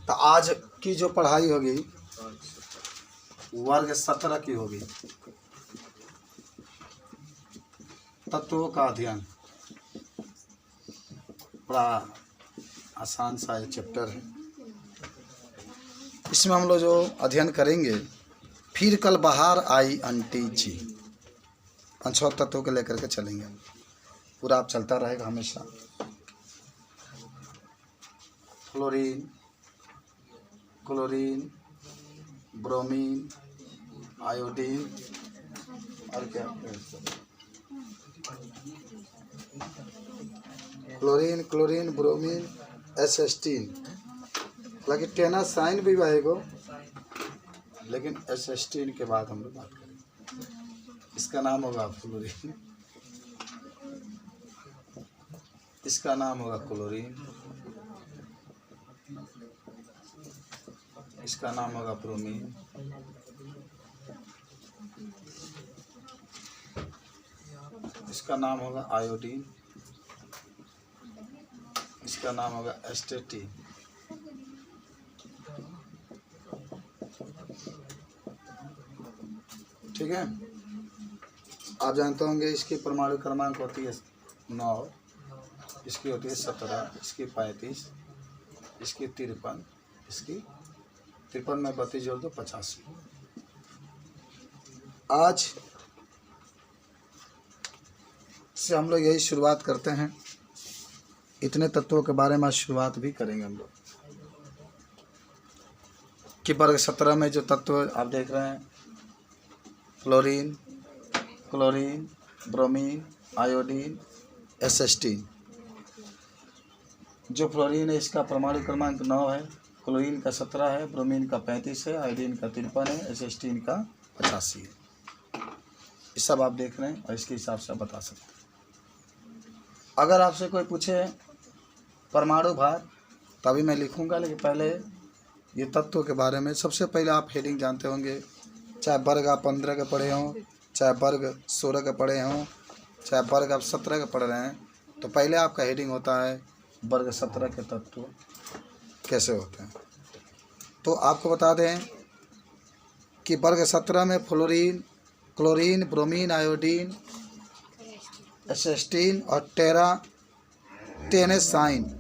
तो आज की जो पढ़ाई होगी वर्ग 17 की होगी, तत्वों का अध्ययन। बड़ा आसान सा ये चैप्टर है। इसमें हम लोग जो अध्ययन करेंगे, फिर कल बाहर आई आंटी जी, 5 तत्वों को लेकर के चलेंगे। पूरा आप चलता रहेगा हमेशा। फ्लोरीन, क्लोरीन, ब्रोमीन, आयोडीन और क्या, क्लोरीन, क्लोरीन, ब्रोमीन, एसिस्टीन। हालांकि टेनासाइन भी बहेगो, लेकिन एसिस्टीन के बाद हम लोग बात करेंगे। इसका नाम होगा फ्लोरीन, इसका नाम होगा क्लोरीन, इसका नाम होगा ब्रोमीन, इसका नाम होगा आयोडीन, इसका नाम होगा एस्टेटीन। ठीक है। आप जानते होंगे इसकी परमाणु क्रमांक होती है 9, इसकी होती है 17, इसकी 35, इसकी 53, इसकी 53 में 32 जोड़ दो 85। आज से हम लोग यही शुरुआत करते हैं। इतने तत्वों के बारे में आज शुरुआत भी करेंगे हम लोग कि वर्ग 17 में जो तत्व आप देख रहे हैं, फ्लोरीन, क्लोरीन, ब्रोमीन, आयोडीन, एसिस्टीन। जो फ्लोरीन है इसका परमाणु क्रमांक 9 है, क्लोरीन का 17 है, ब्रोमीन का 35 है, आयोडीन का 53 है, एसिस्टीन का 85 है। ये सब आप देख रहे हैं और इसके हिसाब से आप बता सकते हैं। अगर आपसे कोई पूछे परमाणु भार, तभी मैं लिखूंगा, लेकिन पहले ये तत्वों के बारे में सबसे पहले आप हेडिंग जानते होंगे। चाहे वर्ग आप 15 के पढ़े हों, चाहे वर्ग 16 के पढ़े हों, चाहे वर्ग आप 17 के पढ़ रहे हैं, तो पहले आपका हेडिंग होता है वर्ग 17 के तत्व कैसे होते हैं। तो आपको बता दें कि वर्ग 17 में फ्लोरीन, क्लोरीन, ब्रोमीन, आयोडीन, एसिस्टीन और टेनासाइन,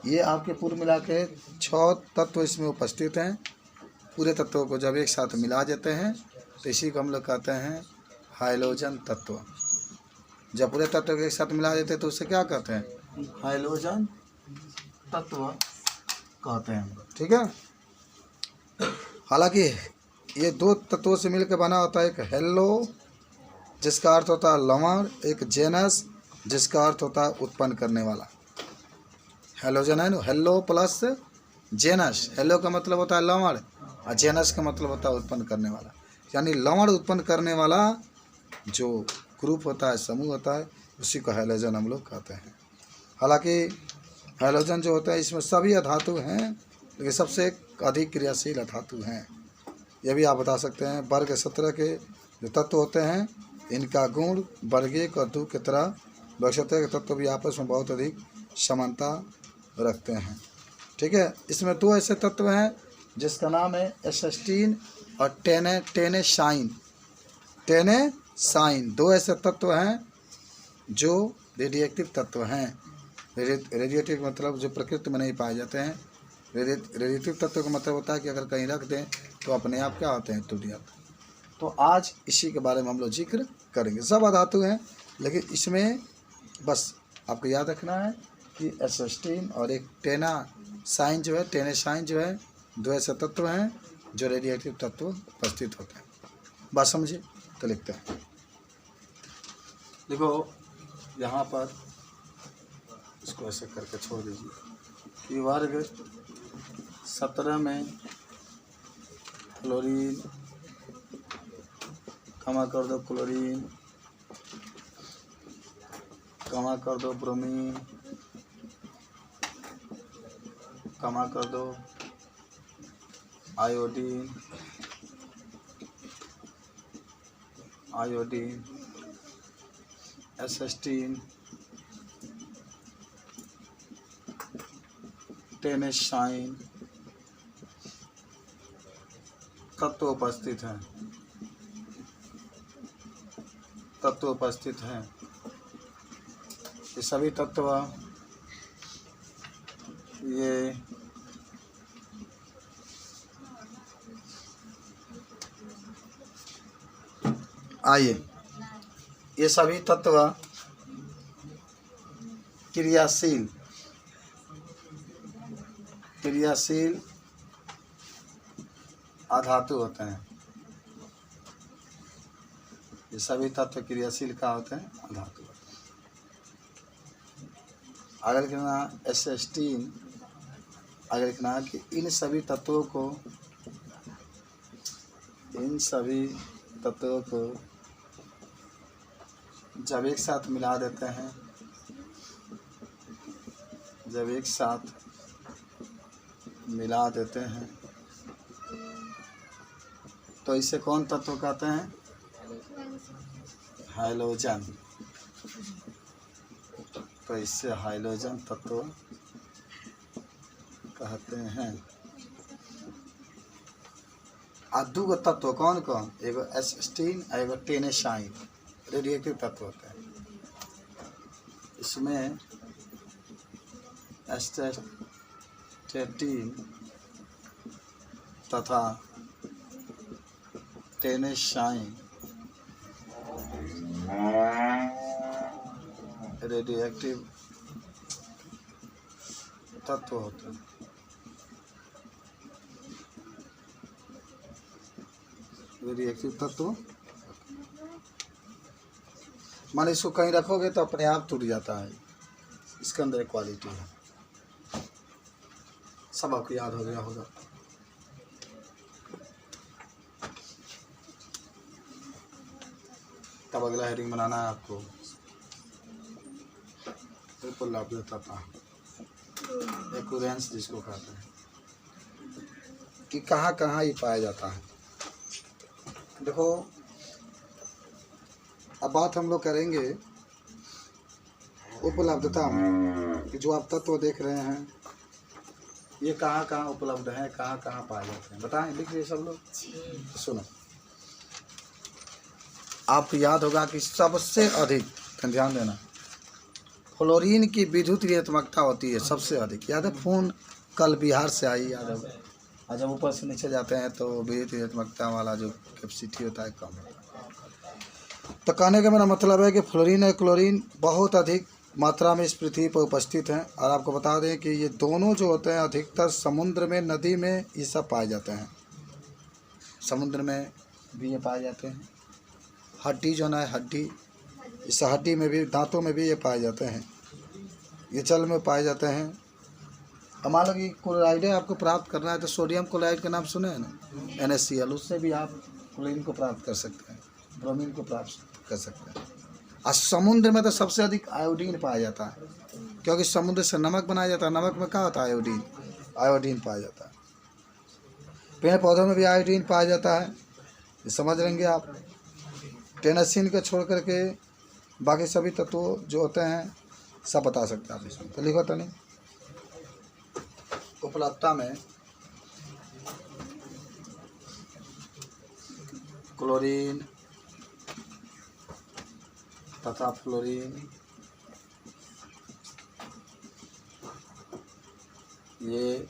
ये आपके पूर्व मिला के 6 तत्व इसमें उपस्थित हैं। पूरे तत्वों को जब एक साथ मिला देते हैं तो इसी को हम लोग कहते हैं हाइड्रोजन तत्व। जब पूरे तत्व को एक साथ मिला देते हैं तो उसे क्या कहते हैं, हाइड्रोजन तत्व कहते हैं हम लोग। ठीक है। हालांकि ये 2 तत्वों से मिलकर बना होता है, एक हेलो जिसका अर्थ होता है लवण, एक जेनस जिसका अर्थ होता है उत्पन्न करने वाला। हेलोजन है ना, हेलो प्लस जेनस। हेलो का मतलब होता है लवण और जेनस का मतलब होता है उत्पन्न करने वाला। यानी लवण उत्पन्न करने वाला जो ग्रुप होता है, समूह होता है, उसी को हेलोजन हम लोग कहते हैं। हालांकि हेलोजन जो होता है इसमें सभी अधातु हैं, लेकिन सबसे अधिक क्रियाशील अधातु हैं। ये भी आप बता सकते हैं। वर्ग 17 के जो तत्व होते हैं, इनका गुण वर्ग 1 और 2 की तरह वर्ग 17 के तत्व भी आपस में बहुत अधिक समानता रखते हैं। ठीक है। इसमें 2 ऐसे तत्व हैं जिसका नाम है एसिस्टीन और टेनासाइन। 2 ऐसे तत्व हैं जो रेडियोएक्टिव तत्व हैं। रेडियोएक्टिव मतलब जो प्रकृति में नहीं पाए जाते हैं। रेडियोएक्टिव तत्व का मतलब होता है कि अगर कहीं रख दें तो अपने आप क्या होते हैं, टूट जाते हैं। तो आज इसी के बारे में हम लोग जिक्र करेंगे। सब अधातु हैं, लेकिन इसमें बस आपको याद रखना है कि एसिस्टीन और एक टेनासाइन जो है 2 ऐसे तत्व हैं जो रेडियोएक्टिव तत्व उपस्थित होते हैं। बात समझिए तो लिखते हैं। देखो यहाँ पर इसको ऐसे करके छोड़ दीजिए कि वर्ग 17 में फ्लोरीन, क्षमा कर दो क्लोरीन, क्षमा कर दो ब्रोमीन, क्षमा कर दो आयोडीन, एसिस्टीन, टेनासाइन, तत्व उपस्थित हैं, तत्व उपस्थित हैं। ये सभी तत्व ये आइए, ये सभी तत्व क्रियाशील क्रियाशील अधातु होते हैं। ये सभी तत्व क्रियाशील का होते हैं, अधातु होते हैं। अगर लिखना एसिस्टीन, अगर लिखना कि इन सभी तत्वों को जब एक साथ मिला देते हैं, जब एक साथ मिला देते हैं तो इसे कौन तत्व कहते हैं? हाइड्रोजन। तो इससे हाइड्रोजन तत्व कहते हैं। और दो तत्व कौन कौन? एगो एसिस्टीन और एगो टेनेसाइन, रेडियोएक्टिव तत्व होते हैं। इसमें एस्टेटिन तथा टेनेसाइन रेडियोएक्टिव तत्व होते हैं। रेडियोएक्टिव तत्व मान इसको कहीं रखोगे तो अपने आप टूट जाता है। इसके अंदर एक क्वालिटी है, सब आपको याद हो गया होगा। तब अगला हेडिंग बनाना है आपको, बिल्कुल लाभ देता था एक्यूरेंस जिसको कहते हैं, कि कहाँ कहाँ ये पाया जाता है। देखो अब बात हम लोग करेंगे उपलब्धता में, कि जो आप तत्व देख रहे हैं ये कहाँ कहाँ उपलब्ध हैं, कहाँ कहाँ पाए जाते हैं। बताएं, लिख लीजिए सब लोग। सुनो, आपको याद होगा कि सबसे अधिक, ध्यान देना, फ्लोरीन की विद्युत ऋणात्मकता होती है सबसे अधिक। याद है, फोन कल बिहार से आई, याद होगा। और जब ऊपर से नीचे जाते हैं तो विद्युत ऋणात्मकता वाला जो कैपेसिटी होता है कम होता है। तो कहने का मेरा मतलब है कि फ्लोरीन और क्लोरीन बहुत अधिक मात्रा में इस पृथ्वी पर उपस्थित हैं। और आपको बता दें कि ये दोनों जो होते हैं अधिकतर समुद्र में, नदी में ये सब पाए जाते हैं। समुद्र में भी ये पाए जाते हैं। हड्डी जो है, हड्डी, इस हड्डी में भी, दांतों में भी ये पाए जाते हैं। ये जल में पाए जाते हैं। अब मान लो कि क्लोराइड आपको प्राप्त करना है तो सोडियम क्लोराइड का नाम सुने हैं ना, NaCl, उससे भी आप क्लोरीन को प्राप्त कर सकते हैं, ब्रोमीन को प्राप्त कर सकते हैं। और समुद्र में तो सबसे अधिक आयोडीन पाया जाता है, क्योंकि समुद्र से नमक बनाया जाता है। नमक में क्या होता है? आयोडीन, आयोडीन पाया जाता है। पेड़ पौधों में भी आयोडीन पाया जाता है, ये समझ लेंगे आप। टेनेसिन को छोड़ करके बाकी सभी तत्व जो होते हैं सब बता सकते हैं आप इसमें। तो लिखो तो नहीं, उपलब्धता में क्लोरीन तथा फ्लोरीन ये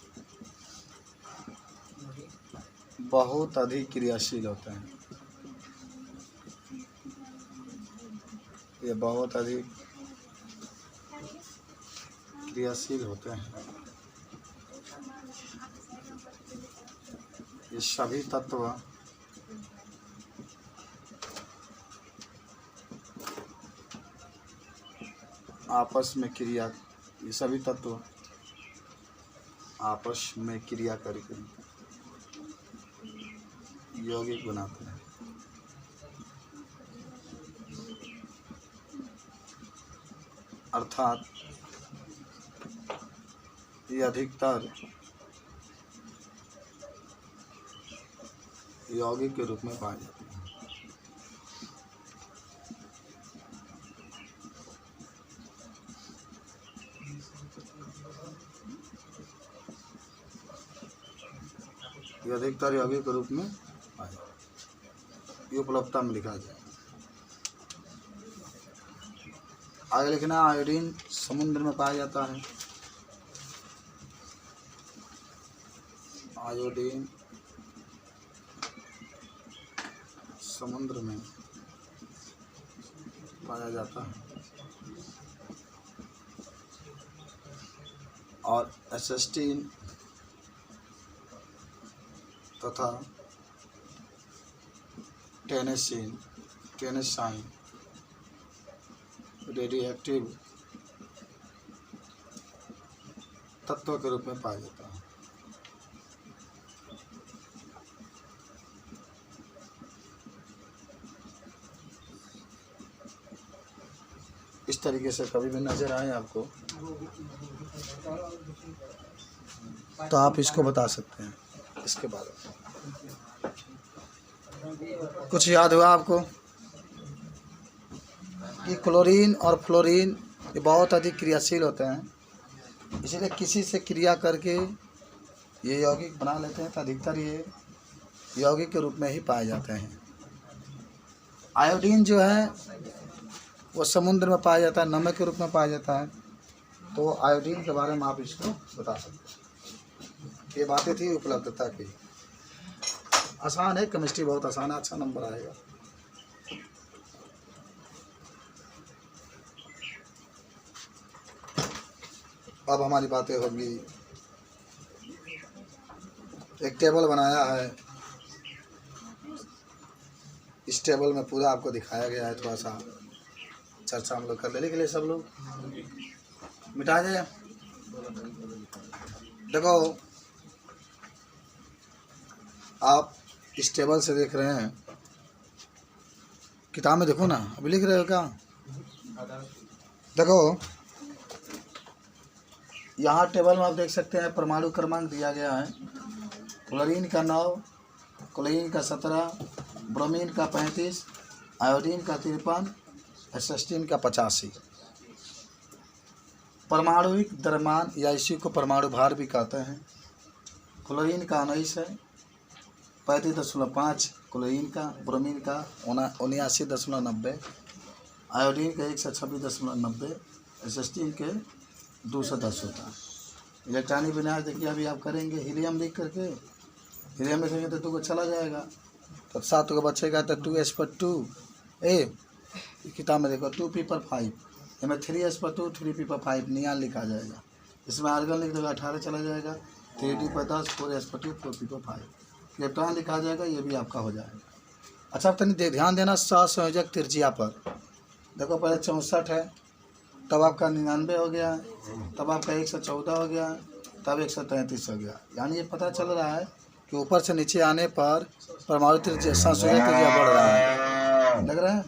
बहुत अधिक क्रियाशील होते हैं। ये बहुत अधिक क्रियाशील होते हैं। ये सभी तत्व आपस में क्रिया, ये सभी तत्व आपस में क्रिया करके यौगिक बनाते हैं। अर्थात ये अधिकतर यौगिक के रूप में पाए जाते हैं। ये अधिकतर यौगिक के रूप में ये उपलब्धता में लिखा जाए। आगे लिखना आयोडीन समुद्र में पाया जाता है। आयोडीन समुद्र में पाया जाता है। और एसिस्टीन तथा टेनेसाइन रेडियोएक्टिव तत्व के रूप में पाया जाता है। इस तरीके से कभी भी नजर आए आपको तो आप इसको बता सकते हैं। इसके बारे में कुछ याद हुआ आपको कि क्लोरीन और फ्लोरीन ये बहुत अधिक क्रियाशील होते हैं, इसलिए किसी से क्रिया करके ये यौगिक बना लेते हैं तो अधिकतर ये यौगिक के रूप में ही पाए जाते हैं। आयोडीन जो है वो समुद्र में पाया जाता है, नमक के रूप में पाया जाता है। तो आयोडीन के बारे में आप इसको बता सकते हैं। ये बातें थी उपलब्धता की। आसान है, केमिस्ट्री बहुत आसान है, अच्छा नंबर आएगा। अब हमारी बातें होंगी। एक टेबल बनाया है, इस टेबल में पूरा आपको दिखाया गया है। थोड़ा सा चर्चा हम लोग कर ले, लिख ले सब लोग, मिटा जाए। देखो आप इस टेबल से देख रहे हैं, किताब में देखो ना, अभी लिख रहे हो क्या? देखो यहाँ टेबल में आप देख सकते हैं परमाणु क्रमांक दिया गया है। क्लोरीन का 9, क्लोरीन का 17, ब्रोमीन का 35, आयोडीन का 53, एसिस्टीन का 85। परमाणुविक द्रव्यमान या इसी को परमाणु भार भी कहते हैं। क्लोरीन का 19 है, 35.5 क्लोरीन का, ब्रोमीन का 79.90, आयोडीन का 126.90, एसिस्टीन के 210 होता है। इलेक्ट्रॉनिक विन्यास देखिए अभी आप करेंगे, हीलियम लिख करके, हीलियम लिखेंगे तो 2 को चला जाएगा, तो 7 को बचेगा, तो 2s/2 ए किताब में देखो 2p/5, इसमें 3s/2 3p/5 नियान लिखा जाएगा। इसमें आर्गन लिख देगा 18 चला जाएगा, 3d/10 4s/2 4p/5 इलेक्ट्रॉन लिखा जाएगा। ये भी आपका हो जाएगा। अच्छा अब तनी ध्यान देना सहसंयोजक त्रिज्या पर। देखो पहले 64 है, तब आपका 99 हो गया, तब आपका 114 हो गया, तब 133 हो गया। यानी ये पता चल रहा है कि ऊपर से नीचे आने पर परमाणु त्रिज्या सहसंयोजक त्रिज्या बढ़ रहा है। लग रहा है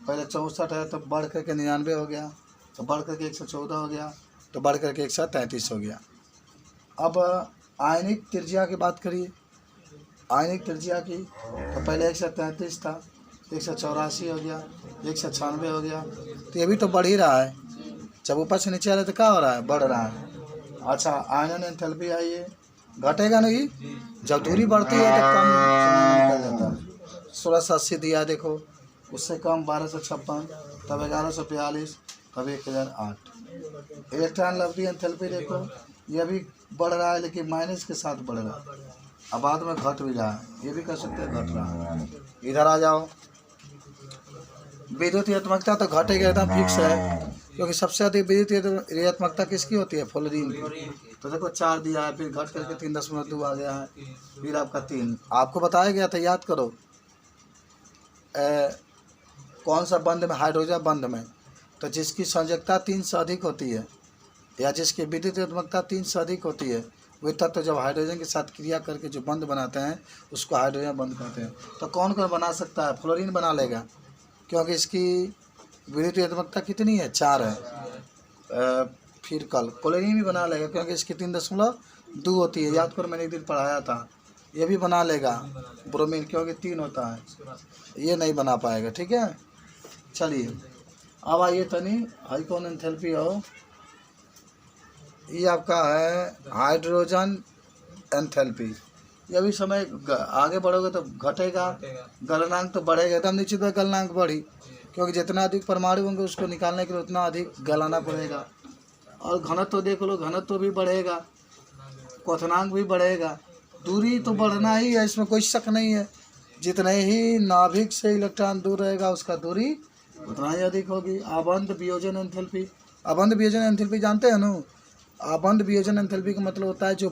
पहले 64 है, तब बढ़ करके 99 हो गया, तो बढ़ करके 114 हो गया, तो बढ़ करके 133 हो गया। अब आयनिक त्रिज्या की बात करिए। आयनिक त्रिज्या की तो पहले 133 था, 184 हो गया, 196 हो गया, तो ये भी तो बढ़ ही रहा है। जब ऊपर से नीचे आ रहा है तो क्या हो रहा है? बढ़ रहा है। अच्छा आयनन एंथैल्पी आई है, घटेगा नहीं, जब दूरी बढ़ती है तो कम निकल जाता है। 1680 दिया देखो, उससे कम 1256, तब 1142, तब 1008। इलेक्ट्रॉन लवली एंथैल्पी देखो, ये भी बढ़ रहा है लेकिन माइनस के साथ बढ़ रहा है, अब बाद में घट भी रहा है, ये भी कह सकते हैं घट रहा है। इधर आ जाओ, विद्युत ऋणात्मकता तो घटेगा, एकदम फिक्स है, क्योंकि सबसे अधिक विद्युत ऋणात्मकता किसकी होती है? फ्लोरीन की। तो देखो 4 दिया है, फिर घट करके 3.2 आ गया है, फिर आपका 3 आपको बताया गया था, याद करो। कौन सा बंध में? हाइड्रोजन बंध में। तो जिसकी संयोजकता 3 से अधिक होती है या जिसकी विद्युत ऋणात्मकता 3 से अधिक होती है, वे तत्व जब हाइड्रोजन के साथ क्रिया करके जो बंध बनाते हैं उसको हाइड्रोजन बंध कहते हैं। तो कौन कौन बना सकता है? फ्लोरीन बना लेगा, क्योंकि इसकी विद्युत ऋणात्मकता कितनी है? 4 है। फिर कल क्लोरीन भी बना लेगा, क्योंकि इसकी 3.2 होती है, याद करो मैंने एक दिन पढ़ाया था। ये भी बना लेगा ब्रोमीन, क्योंकि 3 होता है, ये नहीं बना पाएगा। ठीक है, चलिए अब आइए तनी हाई कौन एंथैल्पी हो, ये आपका है हाइड्रोजन एंथैल्पी। ये भी समय आगे बढ़ोगे तो घटेगा, गलनांक तो बढ़ेगा, एकदम निश्चित है गलनांक बढ़ी, क्योंकि जितना अधिक परमाणु होंगे उसको निकालने के लिए उतना अधिक गलाना पड़ेगा। और घनत्व तो देख लो, घनत्व तो भी बढ़ेगा, क्वथनांक भी बढ़ेगा, दूरी तो बढ़ना ही है, इसमें कोई शक नहीं है। जितने ही नाभिक से इलेक्ट्रॉन दूर रहेगा उसका दूरी उतना ही अधिक होगी। आबंध वियोजन एंथैल्पी, आबंध वियोजन एंथैल्पी जानते हैं ना? आबंध वियोजन एंथैल्पी का मतलब होता है जो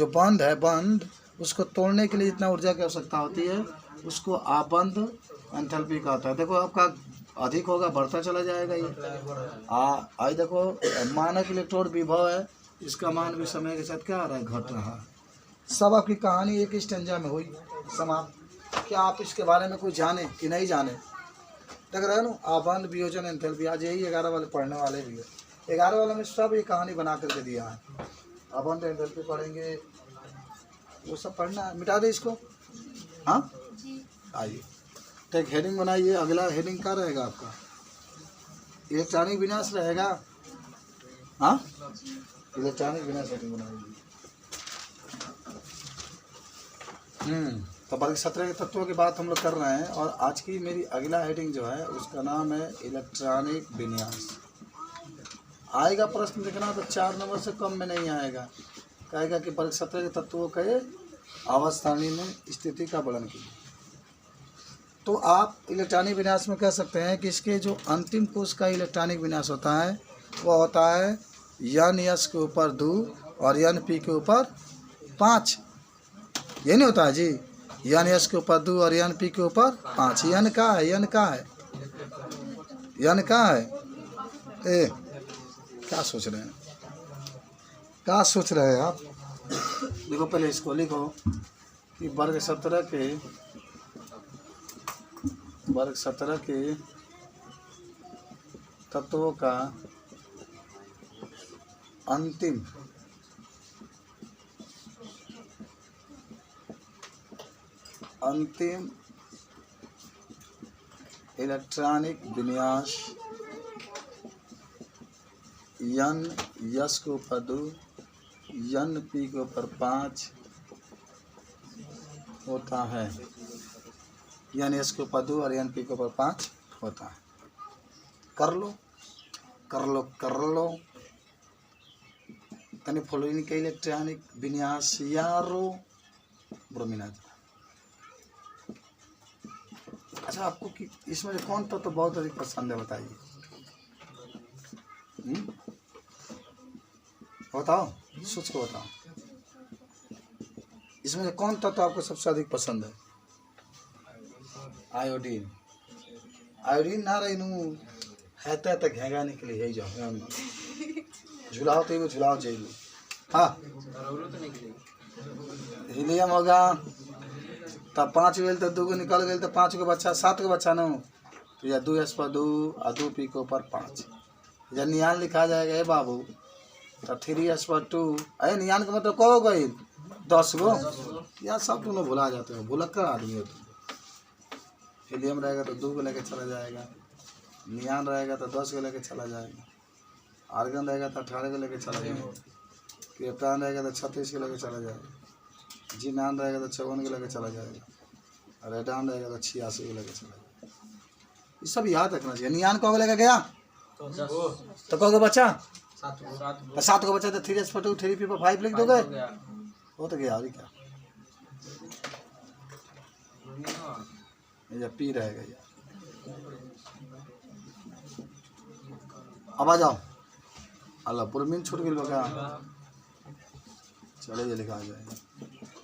बंध है, बंध उसको तोड़ने के लिए जितना ऊर्जा की आवश्यकता होती है उसको आबंध एंथैल्पी का होता है। देखो आपका अधिक होगा, बढ़ता चला जाएगा ये। आज देखो मानक इलेक्ट्रोड विभव है, इसका मान भी समय के साथ क्या आ रहा है, घट रहा है। सब आपकी कहानी एक स्टेंजा में हुई समाप्त। क्या आप इसके बारे में कुछ जाने कि नहीं जाने? देख रहे हो ना, आबंध वियोजन एंथैल्पी, आज यही 11 वाले पढ़ने वाले भी है। 11 वाले में सब ये कहानी बना करके दिया है। आबंध एंथैल्पी पढ़ेंगे, वो सब पढ़ना है। मिटा दे इसको, हाँ आइए। तो एक हेडिंग बनाइए। अगला हेडिंग क्या रहेगा आपका? इलेक्ट्रॉनिक विनाश रहेगा। हाँ, इलेक्ट्रॉनिक विनाश हेडिंग बनाइए। तो वर्ग 17 के तत्वों की बात हम लोग कर रहे हैं, और आज की मेरी अगला हेडिंग जो है उसका नाम है इलेक्ट्रॉनिक विन्यास। आएगा प्रश्न, देखना तो 4 नंबर से कम में नहीं आएगा। कहेगा कि वर्ग 17 के तत्वों के अवस्थानी में स्थिति का वर्णन कीजिए। तो आप इलेक्ट्रॉनिक विन्यास में कह सकते हैं कि इसके जो अंतिम कोश का इलेक्ट्रॉनिक विन्यास होता है वो होता है N(S) के ऊपर 2 और N(P) के ऊपर 5। ये नहीं होता है जी, N(S) के ऊपर 2 और N(P) के ऊपर 5। N का है, N का है, N का है। ए क्या सोच रहे हैं, क्या सोच रहे हैं आप? देखो पहले इसको लिखो कि वर्ग 17 के तत्वों का अंतिम इलेक्ट्रॉनिक विन्यास N(S) के ऊपर 2 N(P) के ऊपर 5 होता है। N(S) के ऊपर 2 और N(P) के ऊपर 5 होता है। कर लो तनी फॉलोइंग के इलेक्ट्रॉनिक विन्यास यारो ब्रोमीन। अच्छा, आपको कि इसमें कौन तो बहुत अधिक पसंद है, बताइए। बताओ, सोच को बताओ, इसमें कौन तत्व आपको सबसे अधिक पसंद है? आयोडीन। आयोडीन ना रही नू है तो घेगा निकली है जाओ झुलाओ तो झुलाओ जेल। हाँ, हीलियम होगा तब 5 गए तो 2 निकल गए तो 5 को बच्चा 7 को बच्चा न तो या 2(S) पर 2 और 2(P) के ऊपर 5। या नियान लिखा जाएगा ए बाबू तो 3(S) पर 2। अरे नियान का मतलब कहो गई 10 गो, यार सब तुम लोग भुला जाते हो, भुलक्कड़ आदमी हो तुम। हीलियम रहेगा तो 2 को लेके चला जाएगा, नियान रहेगा तो 10 को लेके चला जाएगा, आर्गन रहेगा तो 18 को लेके चला जाएगा, क्रिप्टॉन रहेगा तो 36 को लेके चला जाएगा, जीनान रहेगा तो 54 को लेके चला जाएगा, रेडान रहेगा तो 86 को लेके चला जाएगा। ये सब याद रखना चाहिए। नियान को लेकर गया तो कहोगे बच्चा 7 को बच्चा तो 3(S) पर 2 3(P) पर 5 लिख दोगे, हो तो गया। और क्या या पी रहेगा यार। अब आ जाओ, अल्लाह ब्रोमीन छूट गई बका, चले ये लिखा जाएगा।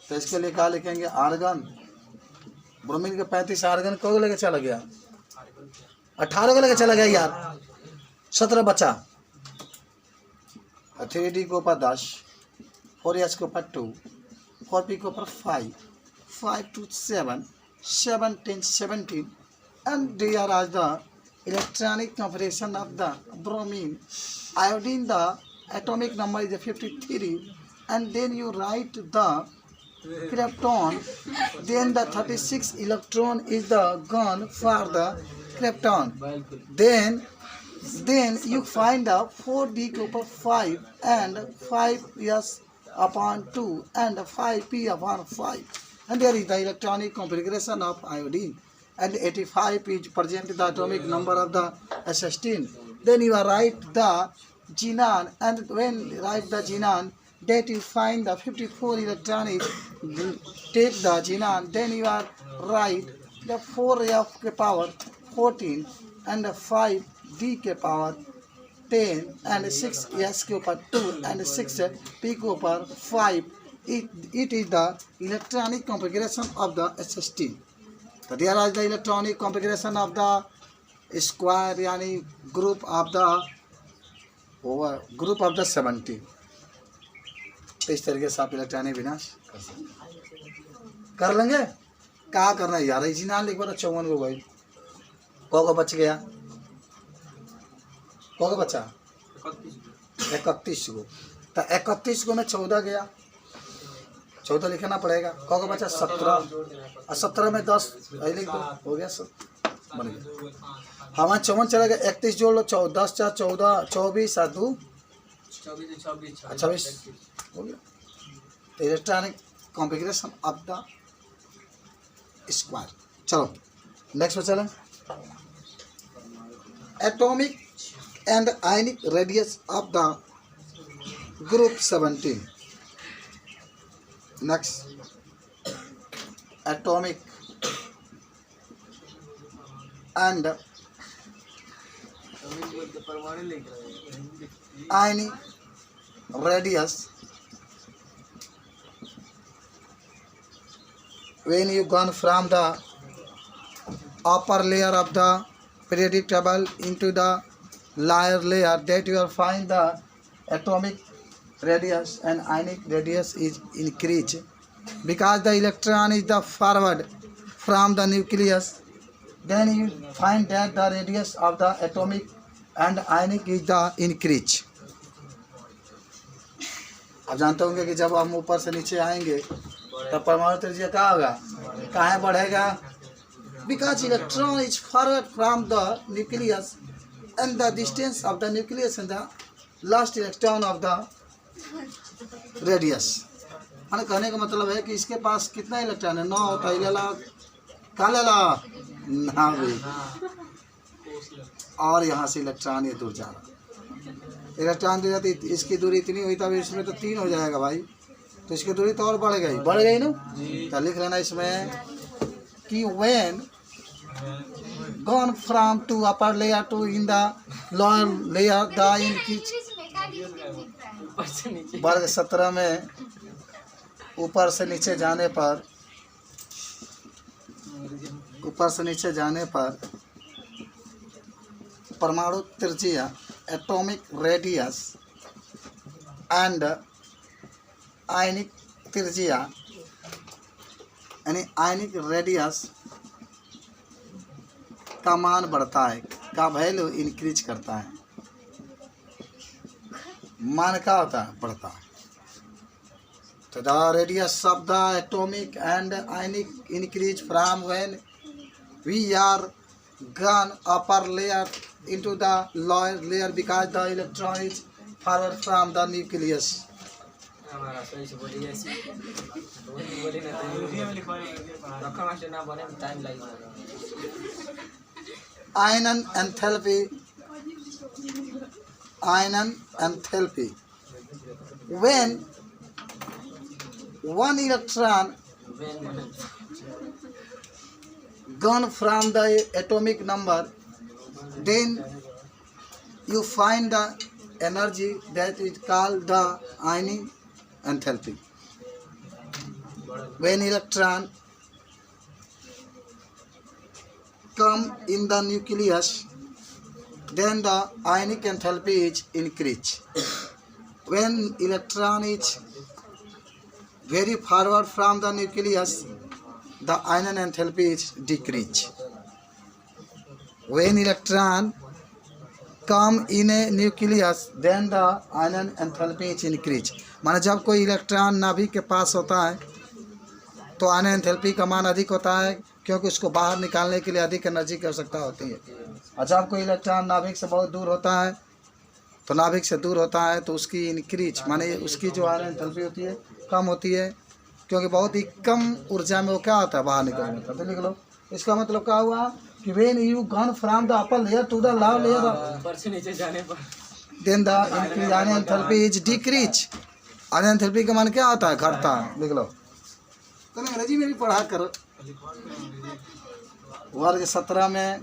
तो इसके लिए क्या लिखेंगे? आर्गन। ब्रोमीन के 35 आर्गन को लेके चला गया, 18 को लेके चला गया यार, 17 बचा। 3D के ऊपर 10, 4(S) के ऊपर 2, 4P के ऊपर 5, 5 to 7, 7 10 17, and they are as the electronic configuration of the bromine. Iodine, the atomic number is 53, and then you write the krypton, then the 36 electron is the gun for the krypton. Then you find the 4D के ऊपर 5 and 5(S) upon 2 and 5p upon 5. And there is the electronic configuration of iodine. And 85 is present the atomic number of the S16. Then you write the xenon, and when you write the xenon, that you find the 54 electronic, take the xenon, then you are write the 4f के power 14 and 5d के power 10 and 6s के ऊपर 2 and 6p के ऊपर 5. It is the electronic configuration of the S16. So there is the electronic configuration of the square, यानी group of the 70. तो इस तरीके से आप इलेक्ट्रॉनिक विनाश कर लेंगे. क्या करना है यार, इसी नाम लिख बार 54 को भाई को बच गया, को बचा 31 को. तो 31 को में 14 गया, 14 लिखना पड़ेगा. को बचा 17 और 17 में 10 लिख दो, हो गया सब बन गया. हमारा 54 चला गया. 31 जोड़ लो, 10 4 14 24 और 2 26 हो गया. तो electronic configuration of the square. चलो नेक्स्ट पे चलें. Atomic and ionic radius of the group 17. Next atomic and ionic radius when you gone from the upper layer of the periodic table into the lower layer, that you will find the atomic radius and ionic radius is increased because the electron is the forward from the nucleus. Then you find that the radius of the atomic and ionic is the increase. आप जानते होंगे कि जब हम ऊपर से नीचे आएंगे तब परमाणु त्रिज्या क्या होगा, कहाँ बढ़ेगा. Because electron is forward from the nucleus and the distance of the nucleus and the last electron of the radius. हाँ, कहने का मतलब है कि इसके पास कितना इलेक्ट्रॉन है, 9 होता है. ले ला, कहाँ ले ला ना भी. और यहाँ से इलेक्ट्रॉन ये दूर जा रहा, इलेक्ट्रॉन दूर जाती, इसकी दूरी इतनी हुई तब इसमें तो 3 हो जाएगा भाई. तो इसकी दूरी तो और बढ़ गई ना. तो लिख लेना इसमें कि when gone from to upper layer to in the lower layer the increase. वर्ग 17 में ऊपर से नीचे जाने पर परमाणु त्रिज्या एटॉमिक रेडियस एंड आयनिक त्रिज्या यानी आयनिक रेडियस का मान बढ़ता है, का वैल्यू इंक्रीज करता है. मान क्या होता है, बढ़ता है. तो the radius of the atomic and ionic increase from when we are gone upper layer into the lower layer because the electron is forward from the nucleus. Ion enthalpy. When one electron gone from the atomic number, then you find the energy that is called the ionic enthalpy. When electron come in the nucleus, then the ionic enthalpy is increased. When electron is very forward from the nucleus, the ion enthalpy is decreased. When electron come in a nucleus, then the ion enthalpy is increased. माना जब कोई electron नाभिक के पास होता है तो ion enthalpy का मान अधिक होता है, क्योंकि उसको बाहर निकालने के लिए अधिक एनर्जी की आवश्यकता होती है. और जब कोई इलेक्ट्रॉन नाभिक से बहुत दूर होता है तो नाभिक से दूर होता है तो उसकी इंक्रीज माने उसकी जो आयरन एंथैल्पी होती है कम होती है, क्योंकि बहुत ही कम ऊर्जा में वो क्या होता है बाहर निकल जाता है। तो लिख लो, इसका मतलब क्या हुआ कि when you gone from the upper layer to the lower layer ऊपर से नीचे जाने पर then the increase iron enthalpy is decrease. Iron enthalpy का मान क्या होता है? घटता है। लिख लो, तो अंग्रेजी में भी पढ़ा करो। वर्ग 17 में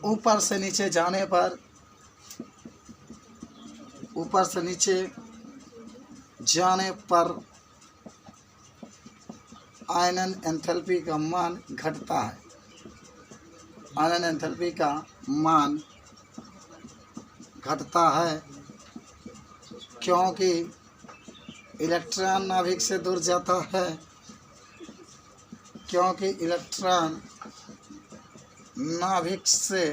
ऊपर से नीचे जाने पर, ऊपर से नीचे जाने पर आयरन एंथैल्पी का मान घटता है। आयरन एंथैल्पी का मान घटता है क्योंकि इलेक्ट्रॉन नाभिक से दूर जाता है, क्योंकि इलेक्ट्रॉन नाभिक से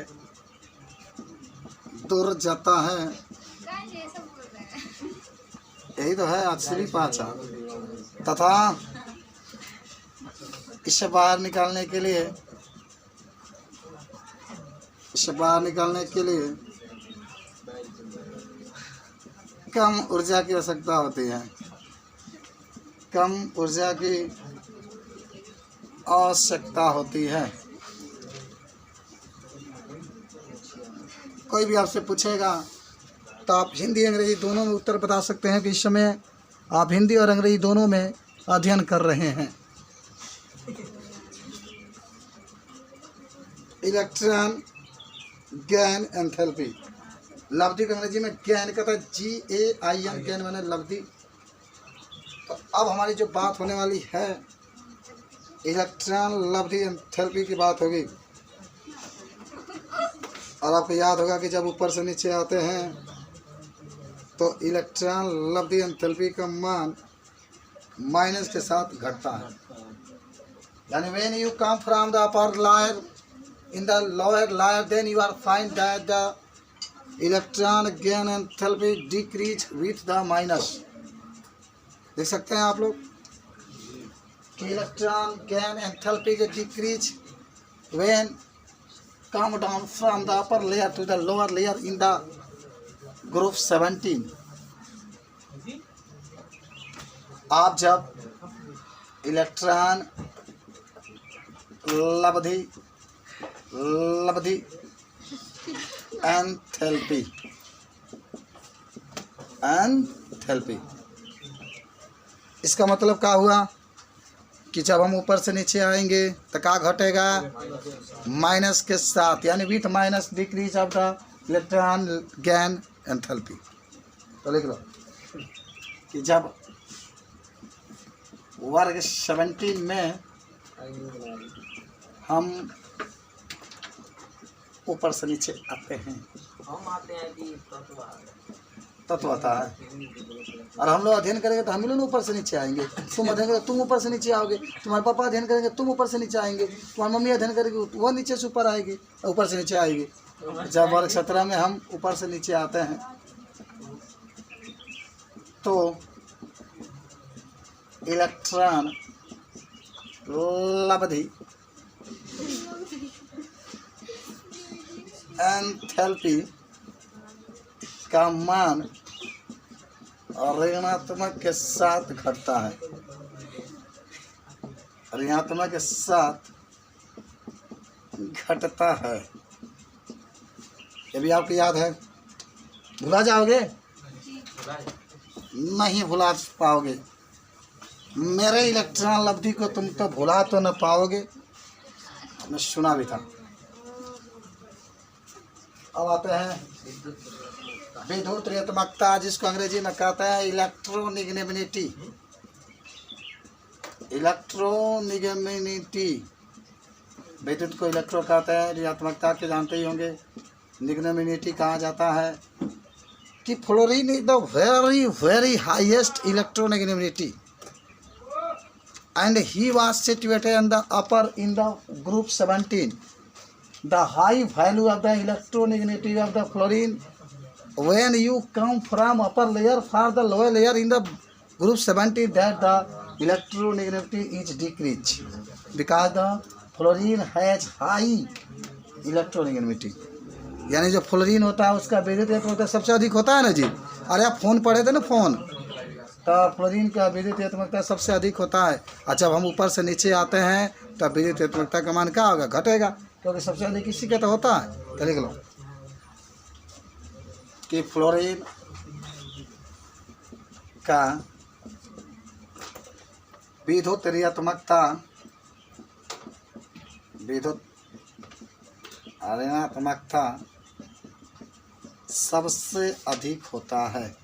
दूर जाता है। यही तो है असली पहचान। तथा इसे बाहर निकालने के लिए, इसे बाहर निकालने के लिए कम ऊर्जा की आवश्यकता होती है, कम ऊर्जा की आवश्यकता होती है। कोई भी आपसे पूछेगा तो आप हिंदी अंग्रेजी दोनों में उत्तर बता सकते हैं कि इस समय आप हिंदी और अंग्रेजी दोनों में अध्ययन कर रहे हैं। इलेक्ट्रॉन गेन एंथैल्पी, लब्धि को अंग्रेजी में गेन कहता है, GAIN, गेन माने लब्धि। तो अब हमारी जो बात होने वाली है इलेक्ट्रॉन लब्धि एंथैल्पी की बात होगी। और आपको याद होगा कि जब ऊपर से नीचे आते हैं तो इलेक्ट्रॉन लब्धि एंथैल्पी का मान माइनस के साथ घटता है। यानी when you come from the upper layer in the lower layer then you are find that the electron gain enthalpy decrease with the minus. देख सकते हैं आप लोग कि इलेक्ट्रॉन गेन एंथैल्पी के decrease when come down from the upper layer to the lower layer in the group 17। आप जब electron लब्धि enthalpy इसका मतलब क्या हुआ कि जब हम ऊपर से नीचे आएंगे तो क्या घटेगा? माइनस के साथ, यानी with minus decrease of the electron gain enthalpy. तो लिख लो कि जब वर्ग 17 में हम ऊपर से नीचे आते हैं, तत्व आता है और हम लोग अध्ययन करेंगे तो हम लोग ऊपर से नीचे आएंगे। तुम अध्ययन करेंगे तुम ऊपर से नीचे आओगे, तुम्हारे पापा अध्ययन करेंगे तुम ऊपर से नीचे आएंगे, तुम्हारी मम्मी अध्ययन करेगी वो नीचे से ऊपर आएगी, ऊपर से नीचे आएगी। जब वर्ग 17 में हम ऊपर से नीचे आते हैं तो इलेक्ट्रॉन लब्धि एंथैल्पी का मान ऋणात्मक के साथ घटता है, ऋणात्मक के साथ घटता है। ये भी आपको याद है? भुला जाओगे? नहीं भुला पाओगे। मेरे इलेक्ट्रॉन लब्धि को तुम तो भुला तो न पाओगे, मैं सुना भी था। अब आते हैं विद्युत ऋणात्मकता, जिसको अंग्रेजी में कहते हैं इलेक्ट्रोनिगेटिविटी। इलेक्ट्रोनिगेटिविटी, विद्युत को इलेक्ट्रो कहते हैं, ऋणात्मकता के जानते ही होंगे। निगेटिविटी कहा जाता है कि fluorine is the very very highest electronegativity and he was situated in the upper in the group 17. The high value of the electronegativity of the fluorine when you come from upper layer for the lower layer in the group 17, that the electronegativity is decreased because the fluorine has high electronegativity. यानी जो fluorine होता है उसका विद्युत एकात्मकता सबसे अधिक होता है ना जी। अरे आप फ़ोन पढ़े थे ना, फ़ोन, तो फ्लोरीन का विद्युत एकात्मकता सबसे अधिक होता है। और जब हम ऊपर से नीचे आते हैं तब विद्युत एकात्मकता का मान क्या होगा, घटेगा, क्योंकि सबसे अधिक इसी का तो होता है। तो लिख लो कि फ्लोरीन का विद्युत ऋणात्मकता सबसे अधिक होता है,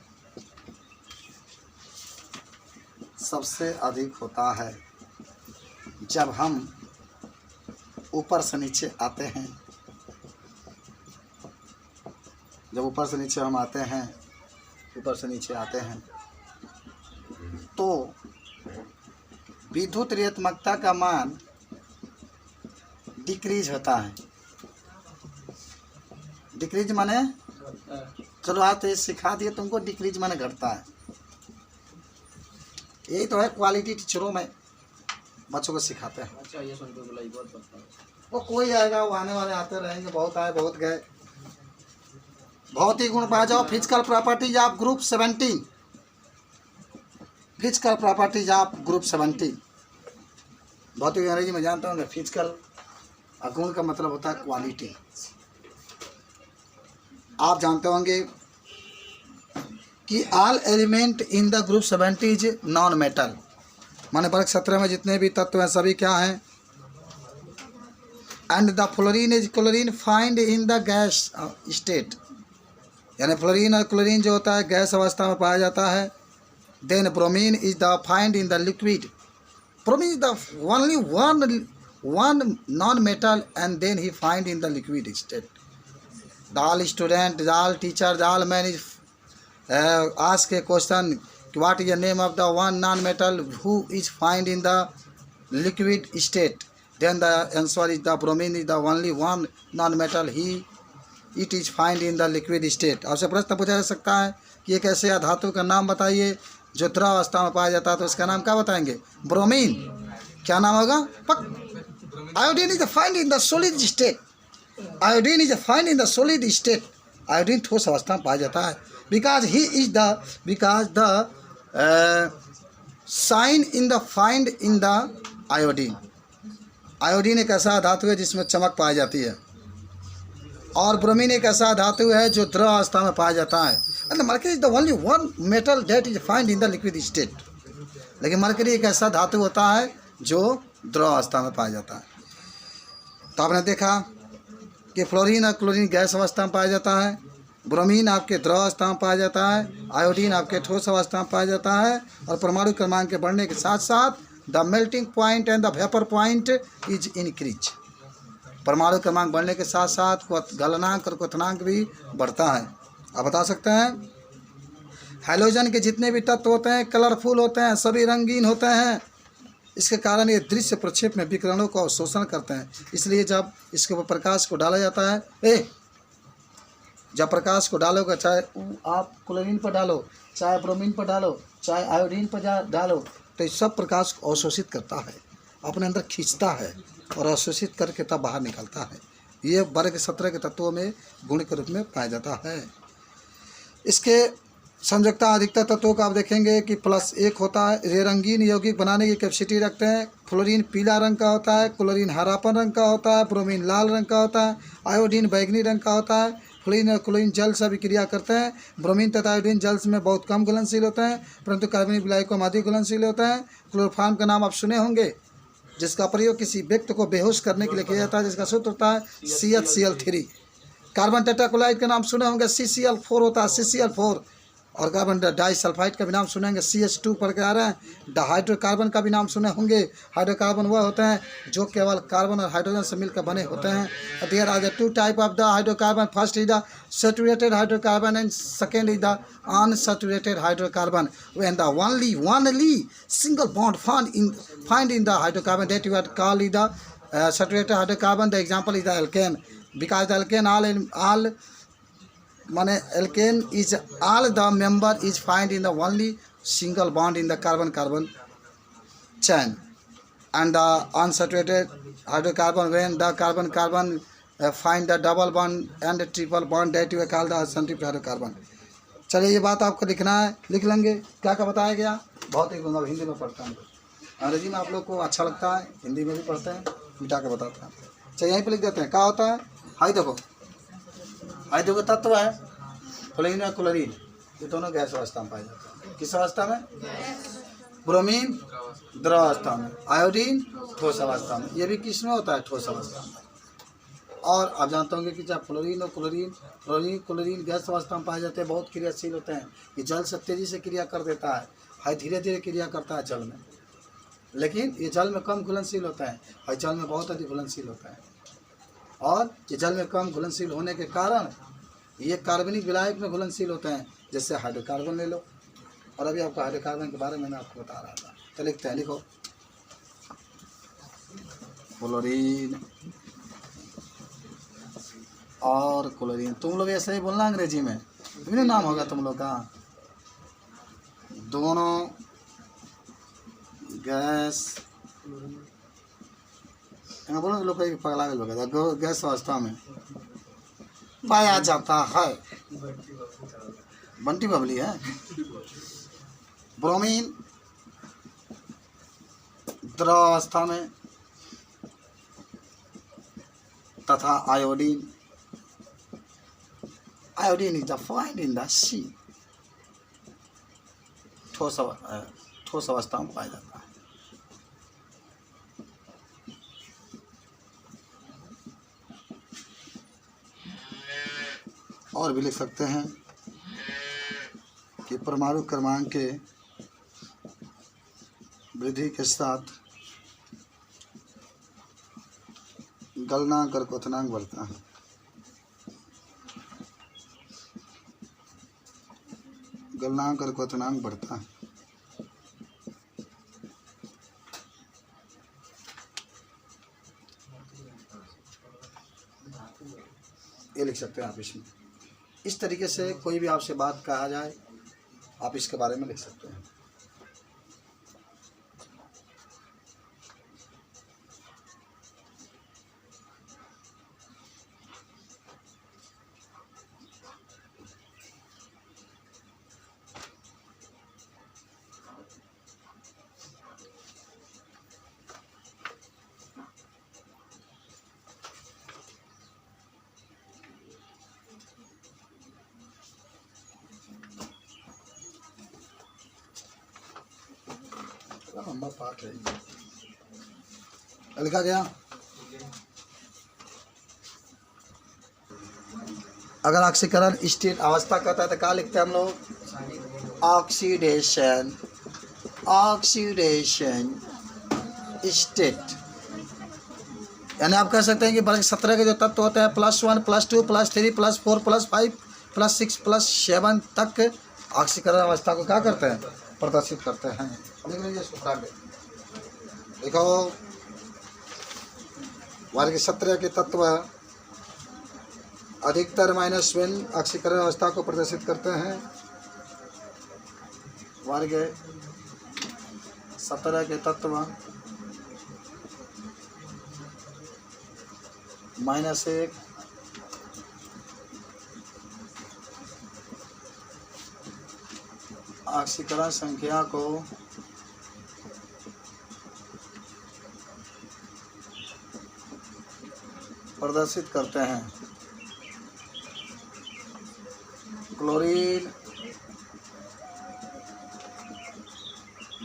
सबसे अधिक होता है जब हम ऊपर से नीचे आते हैं। जब ऊपर से नीचे हम आते हैं, ऊपर से नीचे आते हैं तो विद्युत ऋणात्मकता का मान डिक्रीज होता है। डिक्रीज माने, चलो आज तो ये सिखा दिए तुमको, डिक्रीज माने घटता है। यही तो है क्वालिटी टीचरों में, बच्चों को सिखाते हैं। अच्छा, ये सुन के बुलाई बहुत पड़ता है। वो कोई आएगा, वो आने वाले आते रहेंगे, बहुत आए बहुत गए। भौतिक गुण पा जाओ, physical properties of group 17, physical properties of group 17। भौतिक अंग्रेजी में जानते होंगे, फिजिकल गुण का मतलब होता है क्वालिटी। आप जानते होंगे कि all element in the group 70 is non metal, माने वर्ग 17 में जितने भी तत्व हैं सभी क्या हैं, and the fluorine is chlorine find in the gas state, यानी फ्लोरीन और क्लोरीन जो होता है गैस अवस्था में पाया जाता है। Then bromine is the find in the liquid, bromine is the only one non metal and then he find in the liquid state. The all student, the all teacher, the all man is ask a question, what is the name of the one non-metal who is found in the liquid state? Then the answer is the bromine is the only one non-metal, it is found in the liquid state। आपसे प्रश्न पूछा जा सकता है कि एक ऐसे धातु का नाम बताइए जो द्रव अवस्था में पाया जाता है, तो इसका नाम क्या बताएंगे, ब्रोमीन। क्या नाम होगा, पक। Iodine is find in the solid state, iodine is find in the solid state, iodine ठोस अवस्था में पाया जाता है। because the sign in the find in the iodine, iodine एक ऐसा धातु है जिसमें चमक पाई जाती है, और ब्रोमीन एक ऐसा धातु है जो द्रव अवस्था में पाया जाता है। And mercury is the only one metal that is find in the liquid state, लेकिन मरकरी एक ऐसा धातु होता है जो द्रव अवस्था में पाया जाता है। तो आपने देखा कि फ्लोरीन और क्लोरीन गैस अवस्था में पाया जाता है, ब्रोमीन आपके द्रव अवस्था में पाया जाता है, आयोडीन आपके ठोस अवस्था में पाया जाता है, और परमाणु क्रमांक के बढ़ने के साथ साथ the melting point and the vapour point is increase, परमाणु क्रमांक बढ़ने के साथ साथ गलनांक और क्वथनांक भी बढ़ता है। आप बता सकते हैं हैलोजन के जितने भी तत्व होते हैं कलरफुल होते हैं, सभी रंगीन होते हैं, इसके कारण ये दृश्य प्रक्षेप में विकिरणों का अवशोषण करते हैं। इसलिए जब इसके ऊपर प्रकाश को डाला जाता है, जब प्रकाश को डालोगे, चाहे आप क्लोरीन पर डालो, चाहे ब्रोमीन पर डालो, चाहे आयोडीन पर डालो, तो इस सब प्रकाश को अवशोषित करता है, अपने अंदर खींचता है और अवशोषित करके तब बाहर निकलता है। ये वर्ग 17 के तत्वों में गुण के रूप में पाया जाता है। इसके संयोजकता अधिकतर तत्वों का आप देखेंगे कि +1 होता है। ये रंगीन यौगिक बनाने की कैपेसिटी रखते हैं। फ्लोरीन पीला रंग का होता है, क्लोरीन हरापन रंग का होता है, ब्रोमीन लाल रंग का होता है, आयोडीन बैंगनी रंग का होता है। फ्लोरीन और क्लोरीन जल से अभिक्रिया करते हैं। ब्रोमीन तथा आयोडीन जल में बहुत कम घुलनशील होते हैं, परंतु कार्बनिक विलायकों में अधिक घुलनशील होते हैं। क्लोरोफॉर्म का नाम आप सुने होंगे, जिसका प्रयोग किसी व्यक्ति को बेहोश करने के लिए किया जाता है, जिसका सूत्र होता है CH-Cl3। कार्बन टेट्राक्लोराइड का नाम सुने होंगे, CCl4 होता है, CCl4। और कार्बन डाइसल्फाइड का भी नाम सुनेंगे, CH2 पढ़ के आ रहे हैं। हाइड्रोकार्बन का भी नाम सुने होंगे। हाइड्रोकार्बन वह होते हैं जो केवल कार्बन और हाइड्रोजन से मिलकर बने होते हैं। There are the 2 type of the hydrocarbon, first is the saturated hydrocarbon and second is the unsaturated hydrocarbon. When the only single bond find in the hydrocarbon that you are called the saturated hydrocarbon. The example is the alkane, because the alkane all माने alkane is all the member is find in the only single bond in the carbon chain, and the unsaturated hydrocarbon, when the carbon find the double bond and triple bond that you call the essential hydrocarbon. चलिए ये बात आपको लिखना है, लिख लेंगे। क्या क्या बताया गया, बहुत ही मतलब हिंदी में पढ़ता हूँ, अंग्रेजी में आप लोग को अच्छा लगता है, हिंदी में भी पढ़ते हैं, मिटा के बताते हैं। चलिए यहीं पे लिख देते हैं। क्या होता है, हाई देखो तत्व है फ्लोरीन और क्लोरीन, ये दोनों गैस अवस्था में पाए जाते हैं। किस अवस्था में, ब्रोमीन द्रव अवस्था में, आयोडीन ठोस अवस्था में, ये भी किस में होता है, ठोस अवस्था में। और आप जानते होंगे कि जब फ्लोरीन और क्लोरीन गैस अवस्था में पाए जाते हैं, बहुत क्रियाशील होते हैं। ये जल से तेजी से क्रिया कर देता है, हाई धीरे धीरे क्रिया करता है जल में, लेकिन ये जल में कम घुलनशील होता है, हाई जल में बहुत अधिक घुलनशील होता है। और ये जल में कम घुलनशील होने के कारण ये कार्बनिक विलायक में घुलनशील होते हैं, जैसे हाइड्रोकार्बन ले लो। और अभी आपको हाइड्रोकार्बन के बारे में मैं आपको बता रहा था, तो लिखते हैं, लिखो फ्लोरीन और क्लोरीन। तुम लोग ऐसे ही बोलना अंग्रेजी में, विभिन्न नाम होगा तुम लोग का। दोनों गैस, बोलो लोग पगला लोग, गैस अवस्था में पाया जाता है। बंटी बबली है। ब्रोमीन द्रव अवस्था में तथा iodine is find in the sea, ठोस अवस्था में पाया जाता है। और भी लिख सकते हैं कि परमाणु क्रमांक के वृद्धि के साथ गलनांक और क्वथनांक बढ़ता है। गलनांक और क्वथनांक बढ़ता है। ये लिख सकते हैं आप इसमें। इस तरीके से कोई भी आपसे बात कहा जाए, आप इसके बारे में लिख सकते हैं। लंबा पाठ है, लिखा गया। अगर ऑक्सीकरण स्टेट अवस्था कहता है तो क्या लिखते हैं हम लोग, ऑक्सीडेशन स्टेट। यानी आप कह सकते हैं कि वर्ग 17 के जो तत्व होते हैं +1 +2 +3 +4 +5 +6 +7 तक ऑक्सीकरण अवस्था को क्या करते हैं, प्रदर्शित करते हैं। लिख लीजिए इसको फटाक से। देखो वर्ग 17 के तत्व अधिकतर -1 ऑक्सीकरण अवस्था को प्रदर्शित करते हैं। वर्ग 17 के तत्व -1 ऑक्सीकरण संख्या को प्रदर्शित करते हैं। क्लोरीन,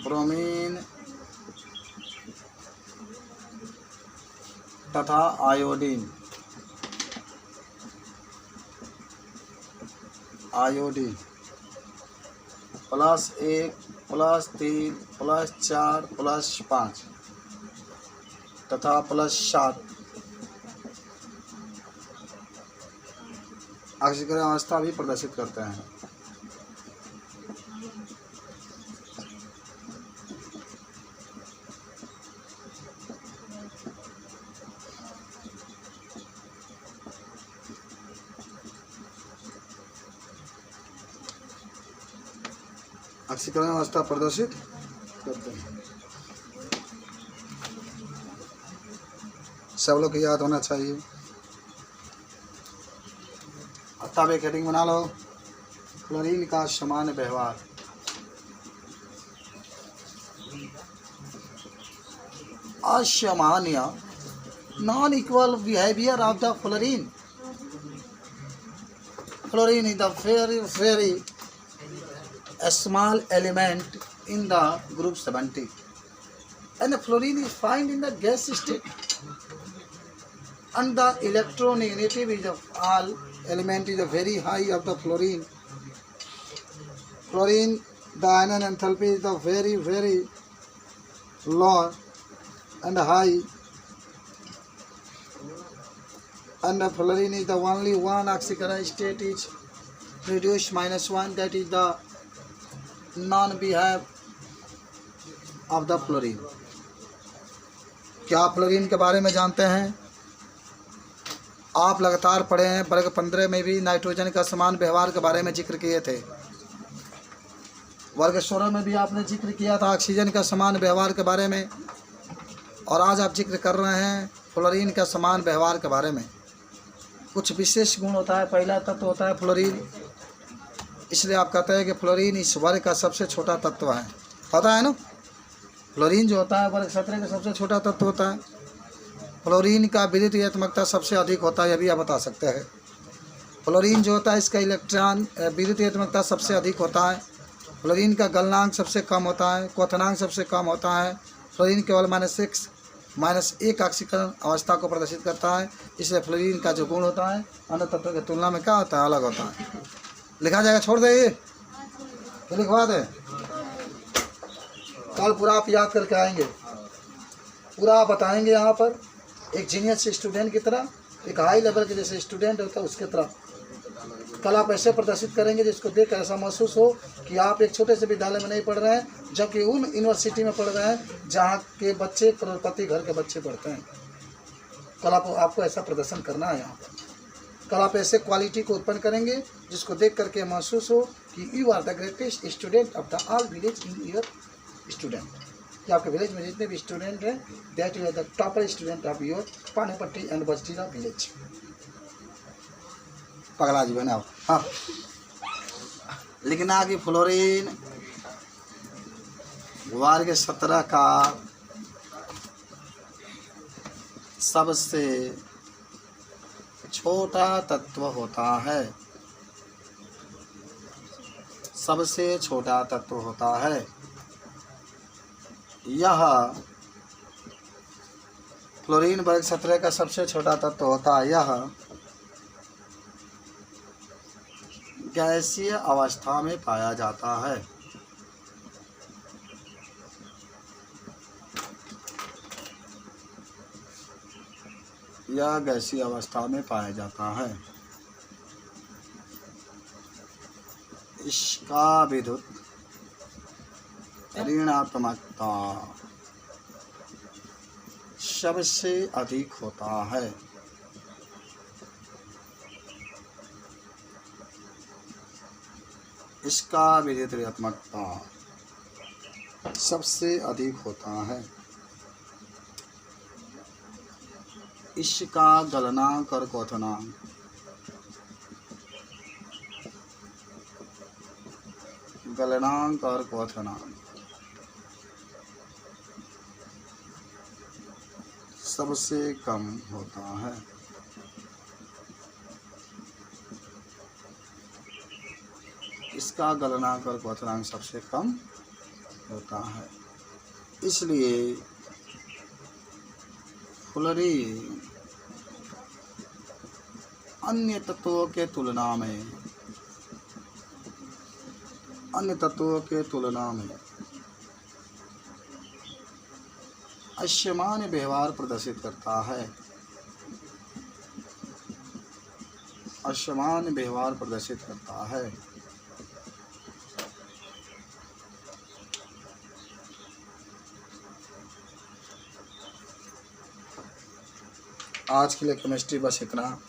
ब्रोमीन तथा आयोडीन +1 +3 +4 +5 तथा +7 ऑक्सीकरण अवस्था भी प्रदर्शित करते हैं। ऑक्सीकरण अवस्था प्रदर्शित करते हैं। सब लोग को याद होना चाहिए। किताब एक हेडिंग बना लो, फ्लोरीन का सामान्य व्यवहार। असामान्य non equal behaviour of the fluorine. Fluorine is the very small element in the group 70, and the fluorine is found in the gas state, and the electronegativity of all element is very high of the fluorine. Fluorine, the ion enthalpy is the very low and high, and the fluorine is the only one oxygen state is reduced -1, that is the non-behavior of the fluorine. क्या आप fluorine के बारे में जानते हैं? आप लगातार पढ़े हैं, वर्ग 15 में भी नाइट्रोजन का समान व्यवहार के बारे में जिक्र किए थे। वर्ग 16 में भी आपने जिक्र किया था ऑक्सीजन का समान व्यवहार के बारे में, और आज आप जिक्र कर रहे हैं फ्लोरीन का समान व्यवहार के बारे में। कुछ विशेष गुण होता है, पहला तत्व होता है फ्लोरीन, इसलिए आप कहते हैं कि फ्लोरीन इस वर्ग का सबसे छोटा तत्व है। पता है ना, फ्लोरीन जो होता है वर्ग 17 का सबसे छोटा तत्व होता है। फ्लोरीन का विद्युतीयतात्मकता सबसे अधिक होता है, यह भी आप बता सकते हैं। फ्लोरीन जो होता है इसका इलेक्ट्रॉन विद्युतीयतात्मकता सबसे अधिक होता है। फ्लोरीन का गलनांक सबसे कम होता है, क्वथनांक सबसे कम होता है। फ्लोरीन केवल -1 ऑक्सीकरण अवस्था को प्रदर्शित करता है, इसलिए फ्लोरीन का जो गुण होता है अन्य तत्वों की तुलना में क्या होता है, अलग होता है। लिखा जाएगा, छोड़ दे ये लिखवा दे, कल पूरा आप याद करके आएंगे, पूरा आप बताएंगे यहाँ पर। एक जीनियस स्टूडेंट की तरह, एक हाई लेवल के जैसे स्टूडेंट होता है उसके तरह कल आप ऐसे प्रदर्शित करेंगे जिसको देख ऐसा महसूस हो कि आप एक छोटे से विद्यालय में नहीं पढ़ रहे हैं, जबकि उन यूनिवर्सिटी में पढ़ रहे हैं जहाँ के बच्चे करोड़पति घर के बच्चे पढ़ते हैं। कल आपको ऐसा प्रदर्शन करना है यहाँ पर। कल आप ऐसे क्वालिटी को उत्पन्न करेंगे जिसको देख करके महसूस हो कि you are the greatest student of the all village in your student, कि आपके विलेज में जितने भी स्टूडेंट हैं that you are the topper student of your Panipatti and Bastira village. पगला जी बनाओ। हाँ, लिखना कि फ्लोरीन वर्ग 17 का सबसे छोटा तत्व होता है, सबसे छोटा तत्व होता है। यह फ्लोरीन वर्ग 17 का सबसे छोटा तत्व होता है। यह गैसीय अवस्था में पाया जाता है। यह गैसीय अवस्था में पाया जाता है। इसका विद्युत ऋणात्मकता सबसे अधिक होता है। इसका विद्युत ऋणात्मकता सबसे अधिक होता है। इसका गलनांक और क्वथनांक सबसे कम होता है। इसका गलनांक और क्वथनांक सबसे कम होता है, इसलिए फ्लोरीन अन्य तत्वों के तुलना में असामान्य व्यवहार प्रदर्शित करता है। असामान्य व्यवहार प्रदर्शित करता है। आज के लिए केमिस्ट्री बस इतना।